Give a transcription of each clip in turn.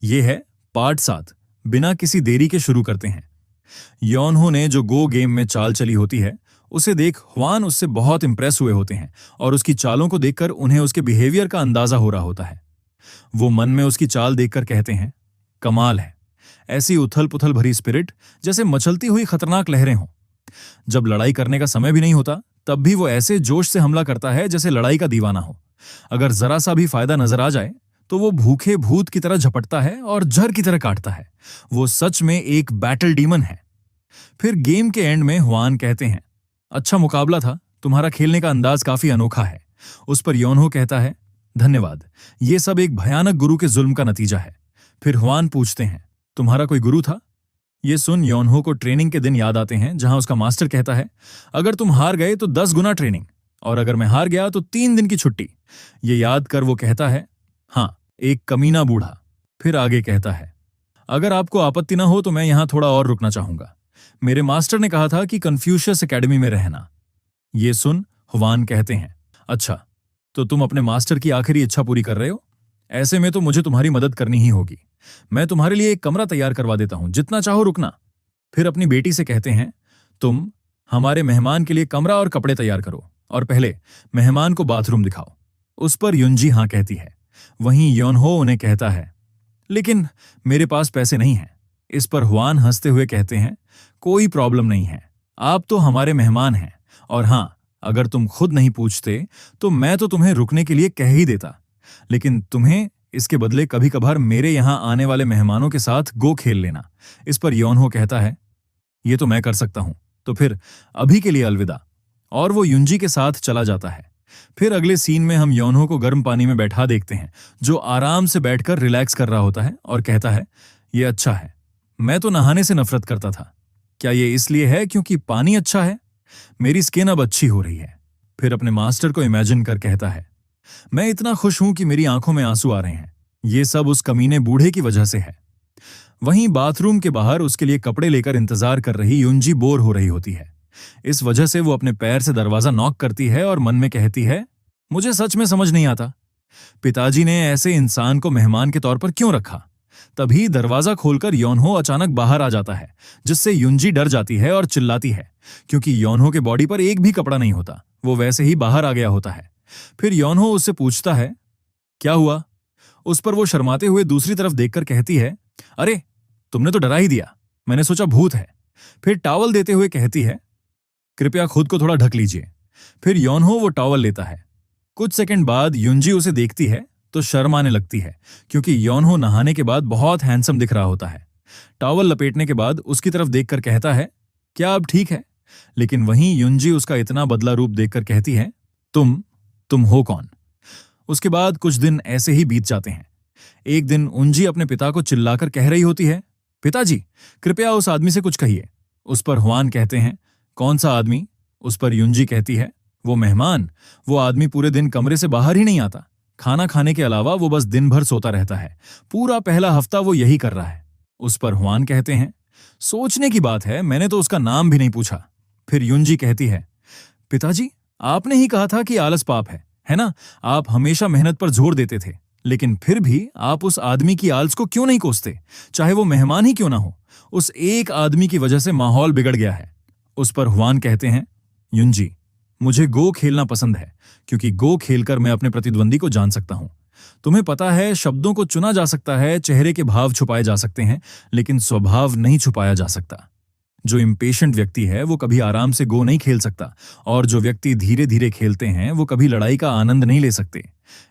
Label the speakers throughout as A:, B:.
A: ये है पार्ट 7। बिना किसी देरी के शुरू करते हैं। योनहो ने जो गो गेम में चाल चली होती है, उसे देख हुआन उससे बहुत इंप्रेस हुए होते हैं और उसकी चालों को देखकर उन्हें उसके बिहेवियर का अंदाजा हो रहा होता है। वो मन में उसकी चाल देखकर कहते हैं, कमाल है, ऐसी उथल पुथल भरी स्पिरिट जैसे मचलती हुई खतरनाक लहरें हों। जब लड़ाई करने का समय भी नहीं होता, तब भी वो ऐसे जोश से हमला करता है जैसे लड़ाई का दीवाना हो। अगर जरा सा भी फायदा नजर आ जाए तो वो भूखे भूत की तरह झपटता है और जहर की तरह काटता है। वो सच में एक बैटल डीमन है। फिर गेम के एंड में हुआन कहते हैं, अच्छा मुकाबला था, तुम्हारा खेलने का अंदाज काफी अनोखा है। उस पर योनहो कहता है, धन्यवाद, ये सब एक भयानक गुरु के जुल्म का नतीजा है। फिर हुआन पूछते हैं, तुम्हारा कोई गुरु था? ये सुन योनहो को ट्रेनिंग के दिन याद आते हैं जहां उसका मास्टर कहता है, अगर तुम हार गए तो 10 गुना ट्रेनिंग, और अगर मैं हार गया तो 3 दिन की छुट्टी। ये याद कर वो कहता है, हाँ, एक कमीना बूढ़ा। फिर आगे कहता है, अगर आपको आपत्ति ना हो तो मैं यहां थोड़ा और रुकना चाहूंगा। मेरे मास्टर ने कहा था कि कन्फ्यूशियस एकेडमी में रहना। ये सुन हुआन कहते हैं, अच्छा, तो तुम अपने मास्टर की आखिरी इच्छा पूरी कर रहे हो? ऐसे में तो मुझे तुम्हारी मदद करनी ही होगी। मैं तुम्हारे लिए एक कमरा तैयार करवा देता हूं, जितना चाहो रुकना। फिर अपनी बेटी से कहते हैं, तुम हमारे मेहमान के लिए कमरा और कपड़े तैयार करो, और पहले मेहमान को बाथरूम दिखाओ। उस पर युंजी हाँ कहती है। वहीं योनहो उन्हें कहता है, लेकिन मेरे पास पैसे नहीं हैं। इस पर हुआन हंसते हुए कहते हैं, कोई प्रॉब्लम नहीं है, आप तो हमारे मेहमान हैं, और हां, अगर तुम खुद नहीं पूछते तो मैं तो तुम्हें रुकने के लिए कह ही देता, लेकिन तुम्हें इसके बदले कभी कभार मेरे यहां आने वाले मेहमानों के साथ गो खेल लेना। इस पर योनहो कहता है, ये तो मैं कर सकता हूं, तो फिर अभी के लिए अलविदा। और वो युंजी के साथ चला जाता है। फिर अगले सीन में हम योनहो को गर्म पानी में बैठा देखते हैं, जो आराम से बैठकर रिलैक्स कर रहा होता है और कहता है, ये अच्छा है, मैं तो नहाने से नफरत करता था। क्या ये इसलिए है क्योंकि पानी अच्छा है? मेरी स्किन अब अच्छी हो रही है। फिर अपने मास्टर को इमेजिन कर कहता है, मैं इतना खुश हूं कि मेरी आंखों में आंसू आ रहे हैं। ये सब उस कमीने बूढ़े की वजह से है। वहीं बाथरूम के बाहर उसके लिए कपड़े लेकर इंतजार कर रही युंजी बोर हो रही होती है। इस वजह से वो अपने पैर से दरवाजा नॉक करती है और मन में कहती है, मुझे सच में समझ नहीं आता, पिताजी ने ऐसे इंसान को मेहमान के तौर पर क्यों रखा? तभी दरवाजा खोलकर योनहो अचानक बाहर आ जाता है, जिससे युंजी डर जाती है और चिल्लाती है, क्योंकि योनहो के बॉडी पर एक भी कपड़ा नहीं होता, वो वैसे ही बाहर आ गया होता है। फिर योनहो उससे पूछता है, क्या हुआ? उस पर वो शर्माते हुए दूसरी तरफ देखकर कहती है, अरे तुमने तो डरा ही दिया, मैंने सोचा भूत है। फिर टॉवल देते हुए कहती है, कृपया खुद को थोड़ा ढक लीजिए। फिर योनहो वो टॉवल लेता है। कुछ सेकंड बाद युंजी उसे देखती है तो शर्म आने लगती है, क्योंकि योनहो नहाने के बाद बहुत हैंडसम दिख रहा होता है। टॉवल लपेटने के बाद उसकी तरफ देखकर कहता है, क्या अब ठीक है? लेकिन वहीं युंजी उसका इतना बदला रूप देखकर कहती है, तुम हो कौन? उसके बाद कुछ दिन ऐसे ही बीत जाते हैं। एक दिन उंजी अपने पिता को चिल्लाकर कह रही होती है, पिताजी, कृपया उस आदमी से कुछ कहिए। उस पर हुआन कहते हैं, कौन सा आदमी? उस पर युंजी कहती है, वो मेहमान। वो आदमी पूरे दिन कमरे से बाहर ही नहीं आता। खाना खाने के अलावा वो बस दिन भर सोता रहता है। पूरा पहला हफ्ता वो यही कर रहा है। उस पर हुआन कहते हैं, सोचने की बात है, मैंने तो उसका नाम भी नहीं पूछा। फिर युंजी कहती है, पिताजी, आपने ही कहा था कि आलस पाप है ना? आप हमेशा मेहनत पर जोर देते थे, लेकिन फिर भी आप उस आदमी की आलस को क्यों नहीं कोसते? चाहे वो मेहमान ही क्यों ना हो, उस एक आदमी की वजह से माहौल बिगड़ गया है। उस पर हुआन कहते हैं, युंजी, मुझे गो खेलना पसंद है, क्योंकि गो खेलकर मैं अपने प्रतिद्वंदी को जान सकता हूं। तुम्हें पता है, शब्दों को चुना जा सकता है, चेहरे के भाव छुपाए जा सकते हैं, लेकिन स्वभाव नहीं छुपाया जा सकता। जो इम्पेशेंट व्यक्ति है वो कभी आराम से गो नहीं खेल सकता, और जो व्यक्ति धीरे धीरे खेलते हैं वो कभी लड़ाई का आनंद नहीं ले सकते।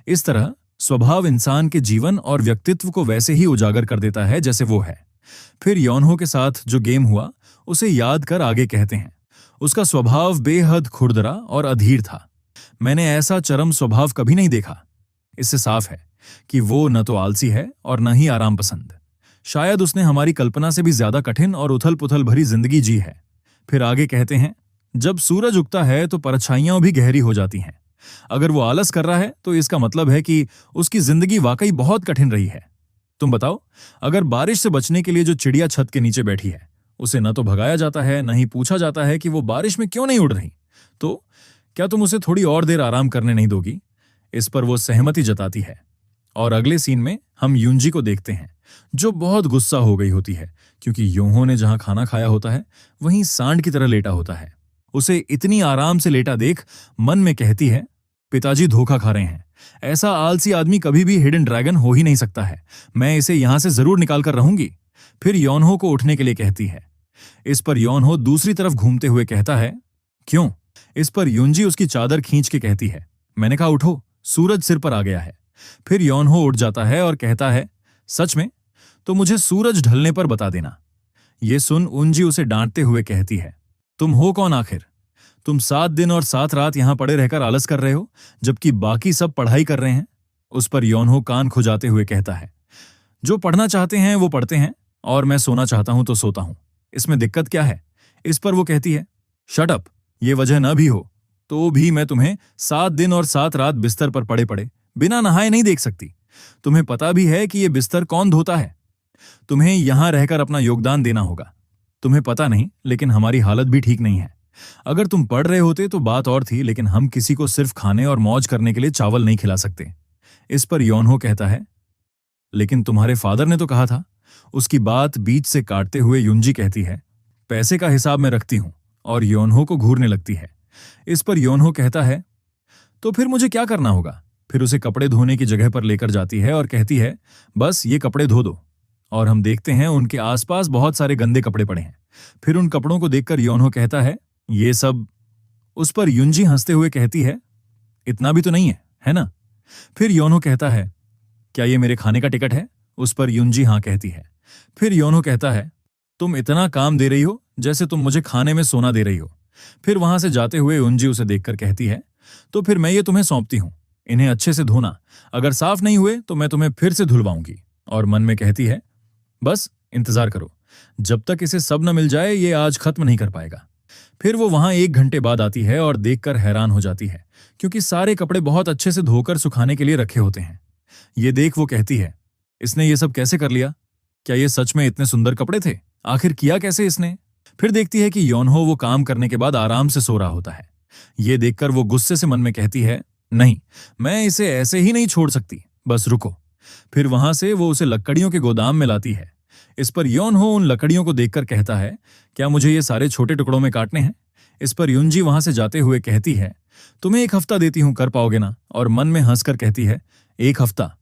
A: इस तरह स्वभाव इंसान के जीवन और व्यक्तित्व को वैसे ही उजागर कर देता है जैसे वो है। फिर योनहो के साथ जो गेम हुआ उसे याद कर आगे कहते हैं, उसका स्वभाव बेहद खुरदरा और अधीर था। मैंने ऐसा चरम स्वभाव कभी नहीं देखा। इससे साफ है कि वो न तो आलसी है और न ही आराम पसंद। शायद उसने हमारी कल्पना से भी ज्यादा कठिन और उथल पुथल भरी जिंदगी जी है। फिर आगे कहते हैं, जब सूरज उगता है तो परछाइयां भी गहरी हो जाती हैं। अगर वो आलस कर रहा है तो इसका मतलब है कि उसकी जिंदगी वाकई बहुत कठिन रही है। तुम बताओ, अगर बारिश से बचने के लिए जो चिड़िया छत के नीचे बैठी है, उसे न तो भगाया जाता है, न ही पूछा जाता है कि वो बारिश में क्यों नहीं उड़ रही, तो क्या तुम उसे थोड़ी और देर आराम करने नहीं दोगी? इस पर वो सहमति जताती है। और अगले सीन में हम यूनजी को देखते हैं, जो बहुत गुस्सा हो गई होती है क्योंकि योहो ने जहां खाना खाया होता है वहीं सांड की तरह लेटा होता है। उसे इतनी आराम से लेटा देख मन में कहती है, पिताजी धोखा खा रहे हैं। ऐसा आलसी आदमी कभी भी हिडन ड्रैगन हो ही नहीं सकता है। मैं इसे यहां से जरूर निकाल कर रहूंगी। फिर योनहो को उठने के लिए कहती है। इस पर योनहो दूसरी तरफ घूमते हुए कहता है, क्यों? इस पर यूनजी उसकी चादर खींच के कहती है, मैंने कहा उठो, सूरज सिर पर आ गया है। फिर योनहो उठ जाता है और कहता है, सच में? तो मुझे सूरज ढलने पर बता देना। ये सुन उंजी उसे डांटते हुए कहती है, तुम हो कौन आखिर? तुम 7 दिन और 7 रात यहां पड़े रहकर आलस कर रहे हो, जबकि बाकी सब पढ़ाई कर रहे हैं। उस पर योनहो कान खुजाते हुए कहता है, जो पढ़ना चाहते हैं वो पढ़ते हैं और मैं सोना चाहता हूं तो सोता हूं। इसमें दिक्कत क्या है? इस पर वो कहती है, शट अप, ये वजह न भी हो तो भी मैं तुम्हें 7 दिन और 7 रात बिस्तर पर पड़े पड़े बिना नहाए नहीं देख सकती। तुम्हें पता भी है कि ये बिस्तर कौन धोता है। तुम्हें यहां रहकर अपना योगदान देना होगा। तुम्हें पता नहीं, लेकिन हमारी हालत भी ठीक नहीं है। अगर तुम पढ़ रहे होते तो बात और थी, लेकिन हम किसी को सिर्फ खाने और मौज करने के लिए चावल नहीं खिला सकते। इस पर योनहो कहता है, लेकिन तुम्हारे फादर ने तो कहा था। उसकी बात बीच से काटते हुए यूनजी कहती है, पैसे का हिसाब मैं रखती हूं, और योनहो को घूरने लगती है। इस पर योनहो कहता है, तो फिर मुझे क्या करना होगा? फिर उसे कपड़े धोने की जगह पर लेकर जाती है और कहती है, बस ये कपड़े धो दो। और हम देखते हैं उनके आसपास बहुत सारे गंदे कपड़े पड़े हैं। फिर उन कपड़ों को देखकर योनहो कहता है, ये सब? उस पर यूनजी हंसते हुए कहती है, इतना भी तो नहीं है ना? फिर योनहो कहता है, क्या ये मेरे खाने का टिकट है? उस पर यूनजी हाँ कहती है। फिर योनहो कहता है, तुम इतना काम दे रही हो जैसे तुम मुझे खाने में सोना दे रही हो। फिर वहां से जाते हुए यूनजी उसे देखकर कहती है, तो फिर मैं ये तुम्हें सौंपती हूं, इन्हें अच्छे से धोना। अगर साफ नहीं हुए तो मैं तुम्हें फिर से धुलवाऊंगी। और मन में कहती है, बस इंतजार करो, जब तक इसे सब न मिल जाए ये आज खत्म नहीं कर पाएगा। फिर वो वहां 1 घंटे बाद आती है और देखकर हैरान हो जाती है, क्योंकि सारे कपड़े बहुत अच्छे से धोकर सुखाने के लिए रखे होते हैं। ये देख वो कहती है, इसने ये सब कैसे कर लिया? क्या ये सच में इतने सुंदर कपड़े थे? आखिर किया कैसे इसने? फिर देखती है कि योनहो वो काम करने के बाद आराम से सो रहा होता है। ये देखकर वो गुस्से से मन में कहती है, नहीं, मैं इसे ऐसे ही नहीं छोड़ सकती, बस रुको। फिर वहां से वो उसे लकड़ियों के गोदाम में लाती है। इस पर योनहो उन लकड़ियों को देखकर कहता है, क्या मुझे ये सारे छोटे टुकड़ों में काटने हैं? इस पर यूनजी वहां से जाते हुए कहती है, तुम्हें 1 हफ्ता देती हूं, कर पाओगे ना? और मन में हंसकर कहती है, 1 हफ्ता?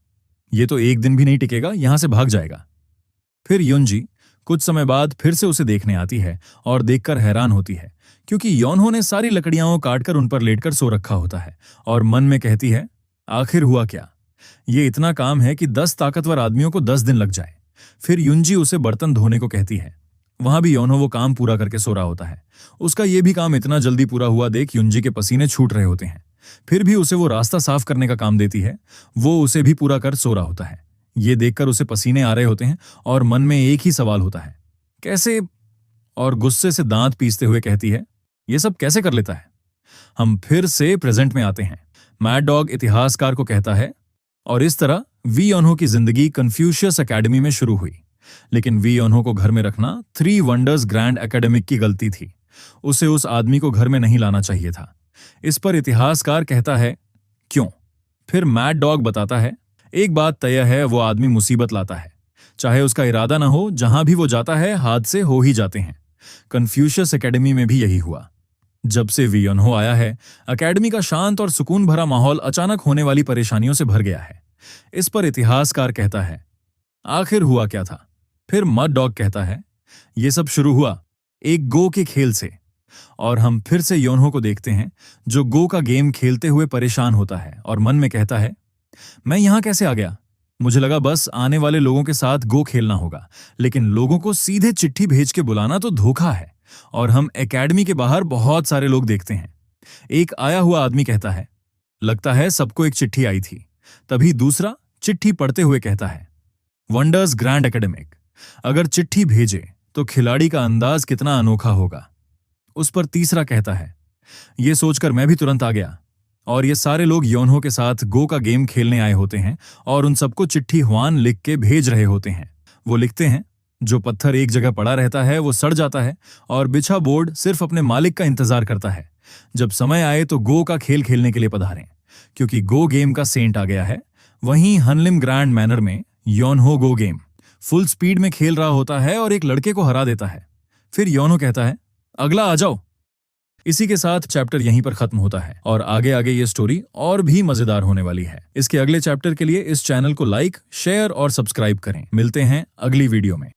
A: ये तो 1 दिन भी नहीं टिकेगा, यहां से भाग जाएगा। फिर यूनजी कुछ समय बाद फिर से उसे देखने आती है और देखकर हैरान होती है, क्योंकि योनहो ने सारी लकड़ियां काटकर उन पर लेटकर सो रखा होता है। और मन में कहती है, आखिर हुआ क्या? ये इतना काम है कि 10 ताकतवर आदमियों को 10 दिन लग जाए। फिर यूनजी उसे बर्तन धोने को कहती है। वहां भी योनहो वो काम पूरा करके सो रहा होता है। उसका ये भी काम इतना जल्दी पूरा हुआ देख यूनजी के पसीने छूट रहे होते हैं। फिर भी उसे वो रास्ता साफ करने का काम देती है। वो उसे भी पूरा कर सो रहा होता है। ये देखकर उसे पसीने आ रहे होते हैं और मन में एक ही सवाल होता है, कैसे? और गुस्से से दांत पीसते हुए कहती है, ये सब कैसे कर लेता है? हम फिर से प्रेजेंट में आते हैं। मैड डॉग इतिहासकार को कहता है, और इस तरह वी योनहो की जिंदगी कन्फ्यूशियस एकेडमी में शुरू हुई। लेकिन वी योनहो को घर में रखना 3 वंडर्स ग्रैंड एकेडमिक की गलती थी। उसे उस आदमी को घर में नहीं लाना चाहिए था। इस पर इतिहासकार कहता है, क्यों? फिर मैड डॉग बताता है, एक बात तय है, वो आदमी मुसीबत लाता है। चाहे उसका इरादा ना हो, जहां भी वो जाता है हादसे हो ही जाते हैं। कन्फ्यूशियस एकेडमी में भी यही हुआ। जब से वी योनहो आया है, एकेडमी का शांत और सुकून भरा माहौल अचानक होने वाली परेशानियों से भर गया है। इस पर इतिहासकार कहता है, आखिर हुआ क्या था? फिर मड डॉग कहता है, ये सब शुरू हुआ एक गो के खेल से। और हम फिर से योनहो को देखते हैं, जो गो का गेम खेलते हुए परेशान होता है और मन में कहता है, मैं यहां कैसे आ गया? मुझे लगा बस आने वाले लोगों के साथ गो खेलना होगा, लेकिन लोगों को सीधे चिट्ठी भेज के बुलाना तो धोखा है। और हम एकेडमी के बाहर बहुत सारे लोग देखते हैं। एक आया हुआ आदमी कहता है, लगता है सबको एक चिट्ठी आई थी। तभी दूसरा चिट्ठी पढ़ते हुए कहता है, वंडर्स ग्रैंड एकेडमिक, अगर चिट्ठी भेजे तो खिलाड़ी का अंदाज कितना अनोखा होगा। उस पर तीसरा कहता है, यह सोचकर मैं भी तुरंत आ गया। और ये सारे लोग योनहो के साथ गो का गेम खेलने आए होते हैं और उन सबको चिट्ठी हुआन लिख के भेज रहे होते हैं। वो लिखते हैं, जो पत्थर एक जगह पड़ा रहता है वो सड़ जाता है और बिछा बोर्ड सिर्फ अपने मालिक का इंतजार करता है। जब समय आए तो गो का खेल खेलने के लिए पधारें, क्योंकि गो गेम का सेंट आ गया है। वहीं हनलिम ग्रैंड मैनर में योनहो गो गेम फुल स्पीड में खेल रहा होता है और एक लड़के को हरा देता है। फिर योनहो कहता है, अगला आ जाओ। इसी के साथ चैप्टर यहीं पर खत्म होता है और आगे आगे ये स्टोरी और भी मजेदार होने वाली है। इसके अगले चैप्टर के लिए इस चैनल को लाइक, शेयर और सब्सक्राइब करें। मिलते हैं अगली वीडियो में।